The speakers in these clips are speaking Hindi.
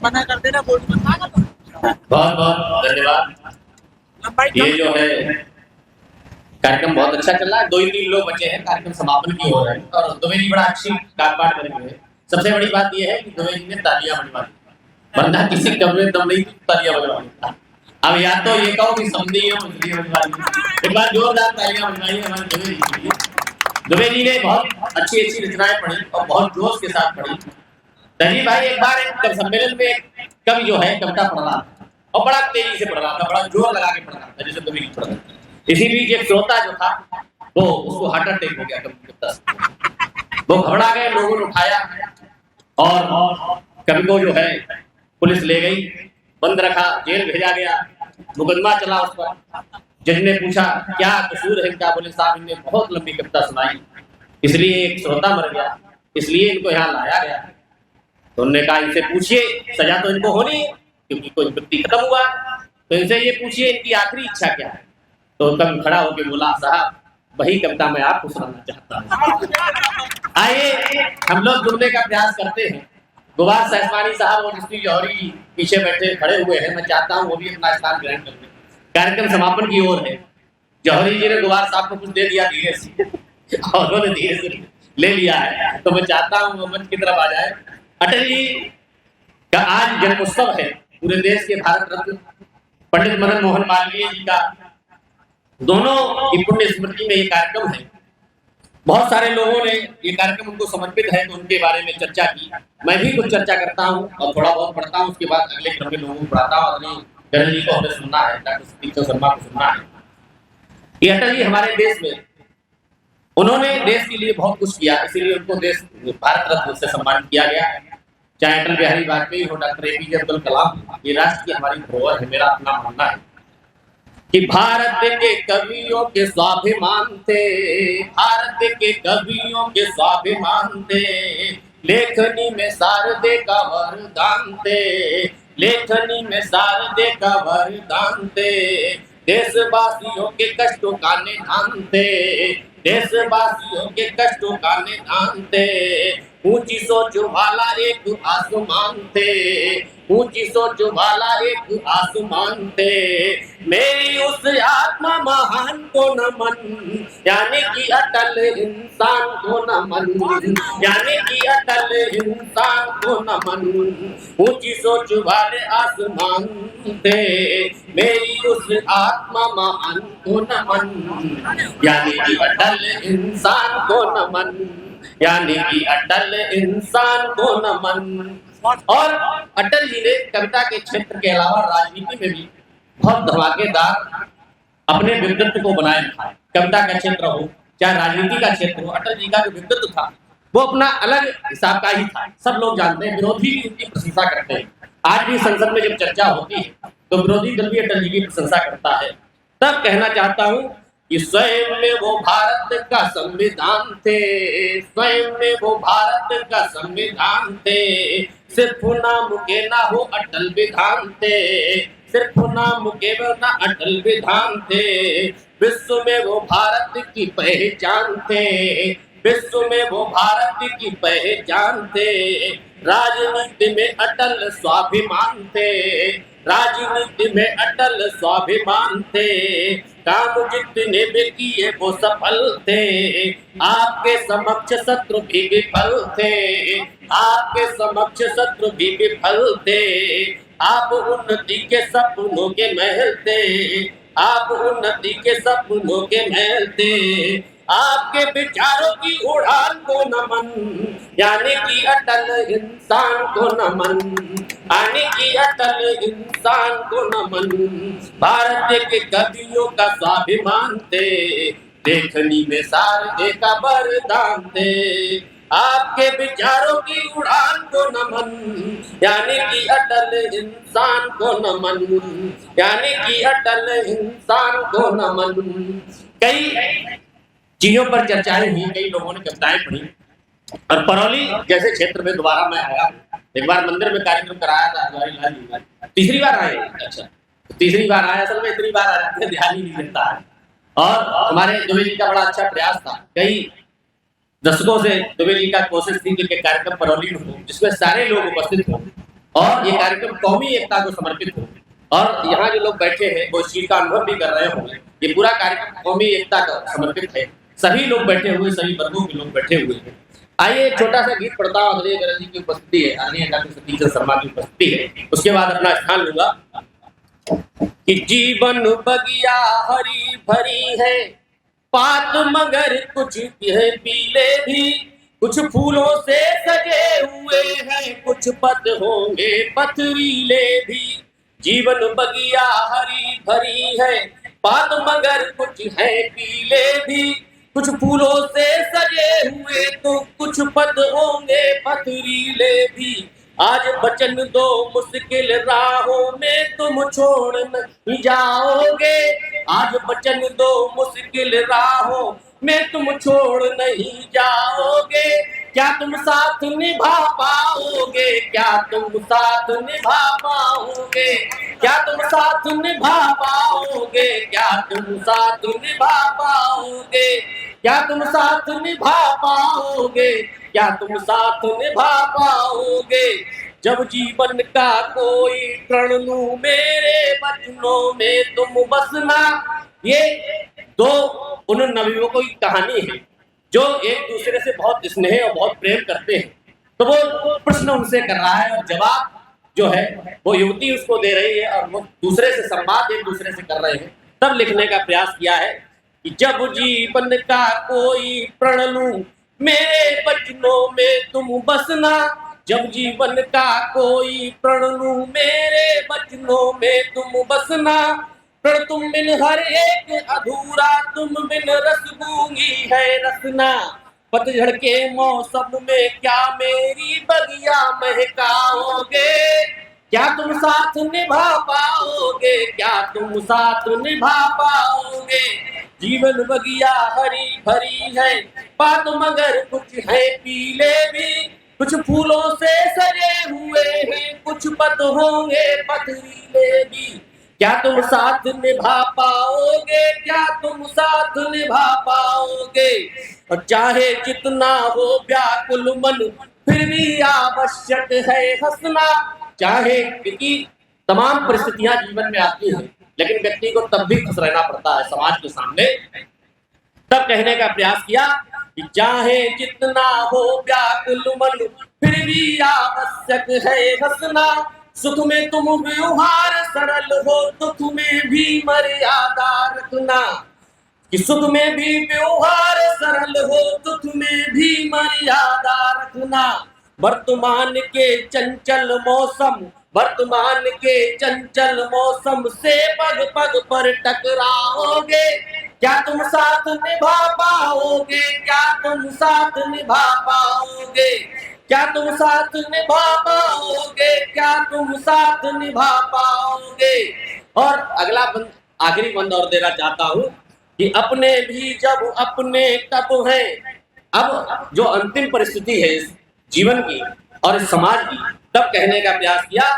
मना कर देना बोर्ड में। बहुत बहुत धन्यवाद। ये जो है कार्यक्रम बहुत अच्छा चल रहा है। 2 ही 3 लोग बचे हैं, कार्यक्रम समापन की ओर है और दुबे जी बड़ा अच्छी काटपाट बने हुए हैं। सबसे बड़ी बात ये है कि दुबे जी ने तालियां बजवाई, वरना किसी कम में दम नहीं तालियां बजवाई। अब या तो ये कहो कि समझी है मुझे बजवाई, एक बार जोरदार तालियां बजवाई हमारे दुबे जी के लिए। दुबे जी ने बहुत अच्छी अच्छी रचनाएं पढ़ी और बहुत जोश के साथ पढ़ी। तहजीब भाई एक बार एक सम्मेलन में एक कवि जो है कविता पढ़ रहा था और बड़ा तेजी से पढ़ रहा था, बड़ा जोर लगा के पढ़ रहा था, जैसे दुबे जी पढ़ रहा था। इसी बीच एक श्रोता जो था वो उसको हार्ट अटैक हो गया कविता से। वो घबरा गए, लोगों ने उठाया और कवि को जो है पुलिस ले गई, बंद रखा, जेल भेजा गया, मुकदमा चला उस पर। जज ने पूछा क्या कसूर है इनका, बोले साहब इनने बहुत लंबी कविता सुनाई, इसलिए एक श्रोता मर गया, इसलिए इनको यहाँ लाया गया। तो उन्होंने कहा इनसे पूछिए, सजा तो इनको होनी है क्योंकि कोई व्यक्ति खत्म हुआ, तो इनसे ये पूछिए इनकी आखिरी इच्छा क्या है। तो कवि खड़ा होकर बोला साहब वही कविता मैं आपको सुनाना चाहता हूँ। आइए हम लोग जुड़ने का प्रयास करते हैं। गुबार सहसवानी साहब और जिसकी जौहरी पीछे बैठे खड़े हुए हैं, मैं चाहता हूँ वो भी अपना स्थान ग्रहण कर लें। कार्यक्रम समापन की ओर है। जौहरी जी ने गुबार साहब को कुछ दे दिया धीरे से और उन्होंने धीरे से ले लिया है, तो मैं चाहता हूँ वो मंच की तरफ आ जाए। अटल जी का आज जन्मोत्सव है, पूरे देश के भारत रत्न पंडित मदन मोहन मालवीय जी का दोनों की पुण्य स्मृति में ये कार्यक्रम है। बहुत सारे लोगों ने ये कार्यक्रम उनको समर्पित है, तो उनके बारे में चर्चा की। मैं भी कुछ चर्चा करता हूँ और थोड़ा बहुत पढ़ता हूँ, उसके बाद अगले क्रम में लोगों को पढ़ाता हूँ। अपनी गणेश जी को हमें सुनना है, डॉक्टर सतीश शर्मा को सुनना है। ये अटल जी हमारे देश में उन्होंने देश के लिए बहुत कुछ किया, इसीलिए उनको देश भारत रत्न से सम्मानित किया गया। चाहे अटल बिहारी वाजपेयी हो, डॉक्टर एपीजे अब्दुल कलाम, ये राष्ट्र की हमारी धरोहर है। मेरा अपना मानना है कि भारत के कवियों के स्वाभिमान थे, भारत के कवियों के स्वाभिमान थे, लेखनी में शारदे का वरदान थे, लेखनी में शारदे का वरदान थे, देशवासियों के कष्टों का निदान थे, देशवासियों के कष्टों का निदान थे, ऊंची सोच वाला एक आसमान थे, ऊंची सोच वाला एक आसमान थे, मेरी उस आत्मा महान को नमन, यानी कि अटल इंसान को नमन, यानी कि अटल इंसान को नमन, ऊंची सोच वाले आसमान थे, मेरी उस आत्मा महान को नमन, यानी कि अटल इंसान को नमन, यानी कि अटल इंसान को नमन। और अटल जी ने कविता के क्षेत्र के अलावा राजनीति में भी बहुत धमाकेदार अपने व्यक्तित्व को बनाए रखा है। कविता का क्षेत्र हो चाहे राजनीति का क्षेत्र हो, अटल जी का जो व्यक्तित्व था वो अपना अलग हिसाब का ही था। सब लोग जानते हैं, विरोधी भी उनकी प्रशंसा करते हैं। आज भी संसद में जब चर्चा होती है तो विरोधी दल भी अटल जी की प्रशंसा करता है। तब कहना चाहता हूँ कि स्वयं में वो भारत का संविधान थे, स्वयं में वो भारत का संविधान थे, सिर्फ नाम के ना हो अटल विधान थे, सिर्फ नाम के ना अटल विधान थे, विश्व में वो भारत की पहचान थे, विश्व में वो भारत की पहचान थे, राजनीति में अटल स्वाभिमान थे, राजनीति में अटल स्वाभिमान थे, काम जितने भी किए वो सफल थे, आपके समक्ष शत्रु भी विफल थे, आपके समक्ष शत्रु भी विफल थे, आप उन्नति के सपनों के महल थे, आप उन्नति के सपनों के महल थे, आपके विचारों की उड़ान को नमन, यानी कि अटल इंसान को नमन, यानी कि अटल इंसान को नमन, भारत के कवियों का स्वाभिमान थे, लेखनी में शारदे का वरदान थे, आपके विचारों की उड़ान को नमन, यानी कि अटल इंसान को नमन, यानी कि अटल इंसान को नमन। कई चीजों पर चर्चाएं हुई, कई लोगों ने कविताएं पढ़ी और परौली जैसे क्षेत्र में दोबारा मैं आया। एक बार मंदिर में कार्यक्रम कराया था, तीसरी बार आए। अच्छा, तीसरी बार आया, असल में इतनी बार आ जाते हैं ध्यान ही नहीं रहता है। और हमारे दुबे जी का बड़ा अच्छा प्रयास था, कई दशकों से दुबे जी का कोशिश थी कि कार्यक्रम परवलीन हो जिसमें सारे लोग उपस्थित हों और ये कार्यक्रम कौमी एकता को समर्पित हो। और यहाँ जो लोग बैठे हैं वो इस चीज का अनुभव भी कर रहे होंगे। ये पूरा कार्यक्रम कौमी एकता का समर्पित है। सभी लोग बैठे हुए, सभी वर्गों के लोग बैठे हुए हैं। आइए एक छोटा सा गीत पढ़ता हूँ। आदरणीय गणेश जी की उपस्थिति है, आदरणीय डॉक्टर सतीश चंद्र शर्मा की उपस्थिति है। उसके बाद अपना स्थान लूंगा। कि जीवन बगिया हरी भरी है, पात मगर कुछ है पीले भी, कुछ फूलों से सजे हुए हैं, कुछ पत होंगे पथरीले भी। जीवन बगिया हरी भरी है, पात मगर कुछ है पीले भी, कुछ फूलों से सजे हुए तो कुछ पत होंगे पथरीले भी। आज वचन दो मुश्किल राहों में तुम छोड़ नहीं जाओगे, आज वचन दो मुश्किल राहों में तुम छोड़ नहीं जाओगे। क्या तुम साथ निभा पाओगे, क्या तुम साथ निभा पाओगे, क्या तुम साथ निभा पाओगे, क्या तुम साथ निभा पाओगे, क्या तुम साथ निभा पाओगे, क्या तुम साथ निभा पाओगे। जब जीवन का कोई प्रण लूं मेरे वचनों में तुम बसना। ये दो उन नवयुवकों की कहानी है जो एक दूसरे से बहुत स्नेह और बहुत प्रेम करते हैं। तो वो प्रश्न उनसे कर रहा है और जवाब जो है वो युवती उसको दे रही है और वो दूसरे से संवाद एक दूसरे से कर रहे हैं। तब लिखने का प्रयास किया है कि जब जीवन का कोई प्रण लूं मेरे वचनों में तुम बसना। जब जीवन का कोई प्रण लूं मेरे वचनों में तुम बसना। प्रण तुम बिन हर एक अधूरा, तुम बिन रस गूंगी है रसना। पतझड़ के मौसम में क्या मेरी बगिया महकाओगे, क्या तुम साथ निभा पाओगे, क्या तुम साथ निभा पाओगे। जीवन बगिया हरी भरी है, पात मगर कुछ है पीले भी, कुछ फूलों से सजे हुए हैं, कुछ पत होंगे पथरीले भी। क्या तुम साथ निभा पाओगे, क्या तुम साथ निभा पाओगे। और चाहे जितना हो व्याकुल मन फिर भी आवश्यक है हंसना। चाहे क्योंकि तमाम परिस्थितियां जीवन में आती हैं लेकिन व्यक्ति को तब भी खुश रहना पड़ता है समाज के सामने। तब कहने का प्रयास किया कि चाहे जितना हो व्याकुल मन फिर भी आवश्यक है हंसना। सुख में तुम व्यवहार सरल हो, दुख में भी मर्यादा रखना। कि सुख में भी व्यवहार सरल हो, दुख में भी मर्यादा रखना। वर्तमान के चंचल मौसम, वर्तमान के चंचल मौसम से पग पग पर टकराओगे। क्या तुम साथ निभा पाओगे, क्या तुम साथ निभा पाओगे, क्या तुम साथ निभा पाओगे, क्या तुम साथ निभा पाओगे। और अगला बंद, आखिरी बंद और देना चाहता हूं कि अपने भी जब अपने कब है। अब जो अंतिम परिस्थिति है इस जीवन की और इस समाज की, तब कहने का प्रयास किया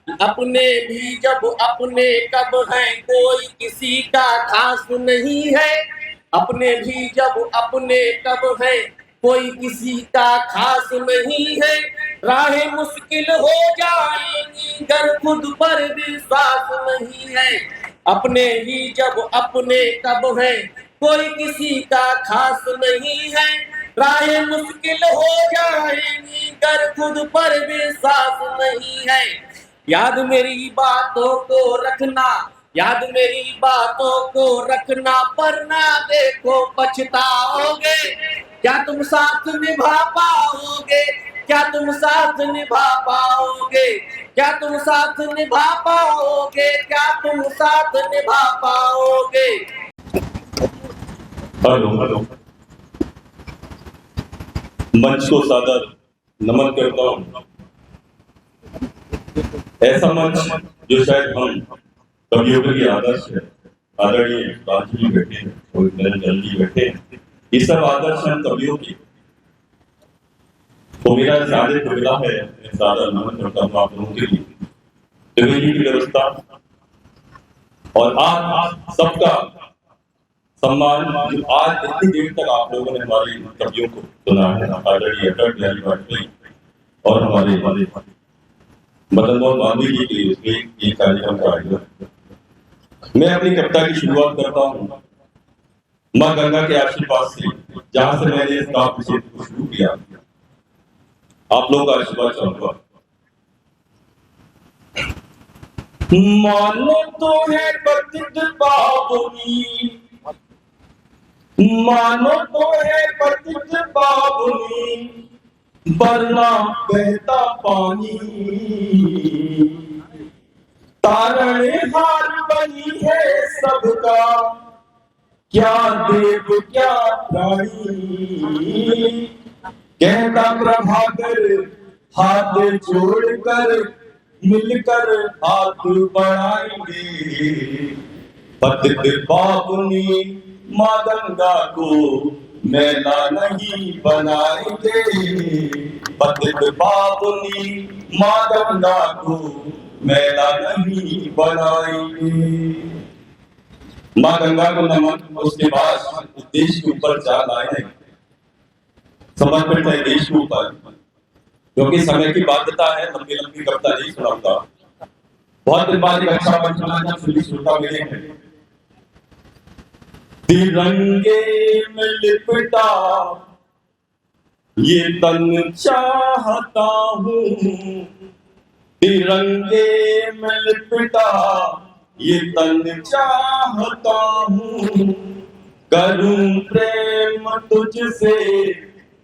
कि अपने भी जब अपने कब है, कोई किसी का खास नहीं है। अपने भी जब अपने कब है, कोई किसी का खास नहीं है। राहें मुश्किल हो जाएंगी अगर खुद पर विश्वास नहीं है। अपने ही जब अपने कब है, कोई किसी का खास नहीं है। राहें मुश्किल हो जाएंगी अगर खुद पर विश्वास नहीं है। याद मेरी बातों को रखना, याद मेरी बातों को रखना, वरना देखो पछताओगे। क्या तुम साथ निभा पाओगे, क्या तुम साथ निभा पाओगे, क्या तुम साथ निभा पाओगे, क्या तुम साथ निभा पाओगे। हेलो हेलो, मंच को सादर नमन करता हूँ। ऐसा मंच जो शायद हम कवियों के लिए आदर्श है। आदरणीय राजू जी बैठे हैं और निरंजन जी बैठे हैं, ये सब आदर्श हैं कवियों की। तो मेरा सादर कविता है, सादर नमन करता हूँ आप लोगों के लिए। त्रिवेणी की व्यवस्था और आप सबका सम्मान जो आज इतनी देर तक आप लोगों ने हमारे कवियों को सुना है, आदरणीय अटल बिहारी वाजपेयी और हमारे मदन मोहन मालवीय जी के उसमें ये कार्यक्रम का आयोजन। मैं अपनी कविता की शुरुआत करता हूँ माँ गंगा के आशीर्वाद से, जहां से मैंने इस काव्य क्षेत्र को शुरू किया। आप लोगों का आशीर्वाद चाहूंगा। मानो तो है पतित पावनी, मानो तो है पतित पावनी, वरना बहता पानी। तारणहार बनी है सबका, क्या देव क्या प्राणी। कहता प्रभाकर हाथ जोड़कर मिलकर हाथ बढ़ाएंगे। पतित पावनी माँ गंगा को मैला नहीं बनाएंगे। पतित पावनी माँ गंगा को मैला नहीं बनाएंगे। माँ गंगा को नमन, उसके बाद देश के ऊपर चाल आए हैं, समर्पित है देश के ऊपर, क्योंकि समय की बाध्यता है, लंबी लंबी कविता नहीं सुनाऊंगा। बहुत दिन बाद एक अच्छा मंच बना जब सभी श्रोता मिले हैं। तिरंगे में लिपटा ये तन चाहता हूँ, तिरंगे में लिपटा ये तन चाहता हूँ। करूं प्रेम तुझसे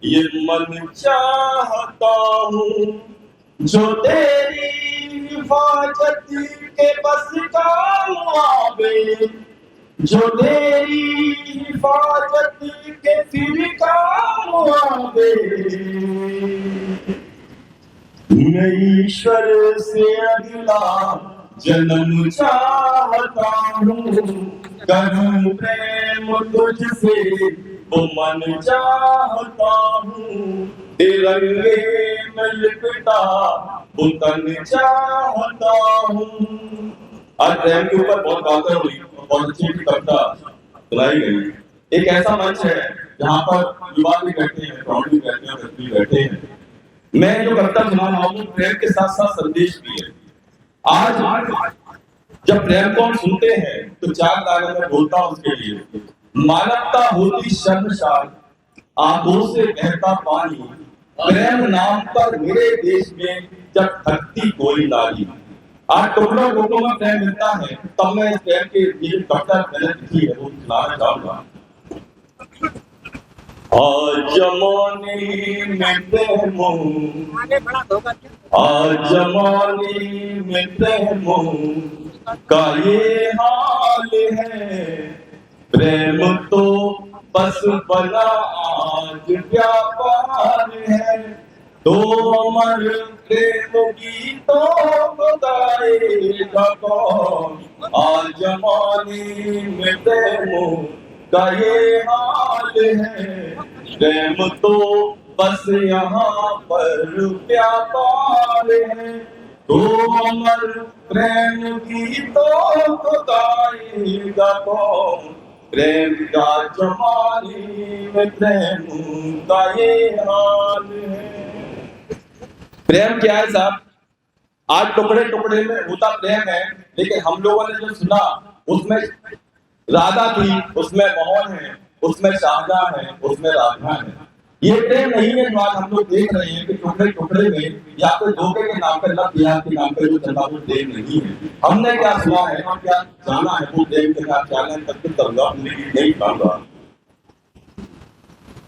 ये मन चाहता हूँ। जो तेरी हिफाजत के बस काम आवे, जो तेरी हिफाजत के फिर काम आवे। मैं ईश्वर से अगला जन्म चाहता हूँ। करूं प्रेम तुझसे वो मन चाहता हूँ। तिरंगे में लिपटा वो तन चाहता हूँ। आज प्रेम के ऊपर बहुत बातें हुई, बहुत अच्छी कविता सुनाई गई। एक ऐसा मंच है जहाँ पर युवा भी बैठे हैं, प्रौढ़ भी बैठे हैं, बच्चे भी बैठे हैं। मैं जो कविता सुना रहा हूँ प्रेम के साथ साथ संदेश भी है। आज जब प्रेम को हम सुनते हैं तो चार लाइनों में बोलता हूं उसके लिए। मानवता होती शर्मसार, आंखों से बहता पानी। प्रेम नाम पर मेरे देश में जब थकती कोई नारी। आज टुकड़ों लोगों में प्रेम मिलता है, तब मैं इस प्रेम के लिए कविता मैंने लिखी है वो सुनाना चाहूंगा। आज जमाने में प्रेमों, आज जमाने में प्रेमों का ये हाल है। प्रेम तो बस बना आज व्यापार है। तो अमर प्रेम गीतों को गाएगा कौन। आज जमाने में प्रेमों का ये हाल है। प्रेम तो बस यहाँ पर व्यापार है। तो अमर प्रेम गीतों को गाएगा कौन। प्रेम का जमाने में प्रेम का ये हाल है। प्रेम क्या है साहब? आज टुकड़े टुकड़े में होता प्रेम है, लेकिन हम लोगों ने जो सुना उसमें राधा थी, उसमें मोहन है, उसमें शाहजहां है, उसमें राधा है। ये प्रेम नहीं है जो आज हम लोग देख रहे हैं कि टुकड़े टुकड़े में या तो धोखे के नाम पर, लव जिहाद के नाम पर जो चला वो प्रेम नहीं है। हमने क्या सुना है और क्या जाना है वो प्रेम के साथ क्या है तब तक नहीं पाऊंगा।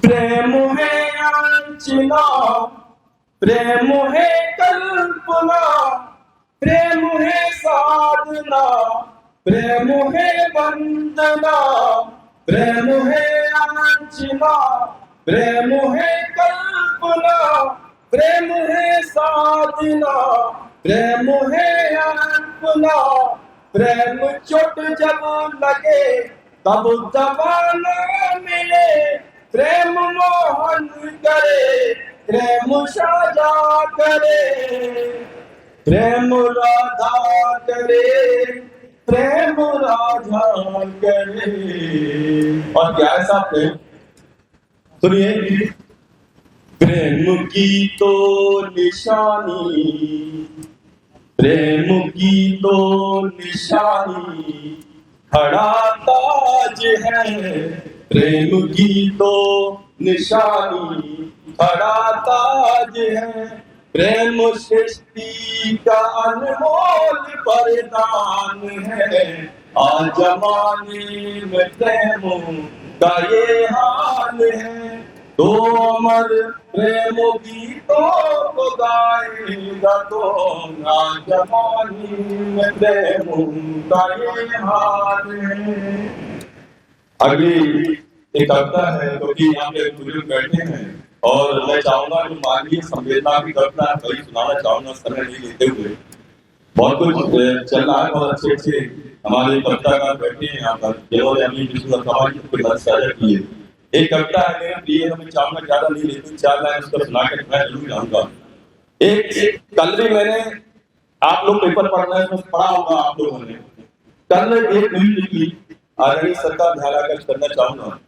प्रेम है अर्चना, प्रेम है कल्पना, प्रेम है साधना, प्रेम है वंदना। प्रेम है अर्चना, प्रेम है कल्पना, प्रेम है साधना, प्रेम है अर्पणा। प्रेम चोट जब लगे तब दवा न मिले। प्रेम मोहन करे, प्रेम साजा करे, प्रेम राधा करे, प्रेम राधा साझा करे। और क्या है साहब प्रेम? सुनिए, प्रेम की तो निशानी, प्रेम की तो निशानी खड़ा ताज है, प्रेम की तो निशानी खड़ा ताज है, प्रेम सृष्टि का अनमोल वरदान है। आज जमाने में प्रेमों का ये हाल है, तो अमर प्रेम गीतों को गाएगा तो आज जमाने में प्रेमों का ये हाल है। अगली एक कविता है क्योंकि यहाँ पे बुजुर्ग बैठे हैं और मैं चाहूंगा कि मानवीय संवेदना की कविता वही सुनाना चाहूंगा समय नहीं लेते हुए। बहुत कुछ चल रहा है, बहुत अच्छे अच्छे हमारे कविताकार बैठे हैं यहाँ पर जिन्होंने अपनी विश्व समाज की बात साझा की है। एक कविता है मेरे प्रिय, हमें चाहूंगा ज्यादा नहीं लेकिन 4 लाइन उसको सुना कर मैं जरूर जाऊंगा। एक कल भी मैंने, आप लोग पेपर पढ़ना है उसमें पढ़ा होगा आप लोगों ने, कल एक न्यूज निकली आदरणीय सरकार ध्यान आकर्षित करना चाहूंगा।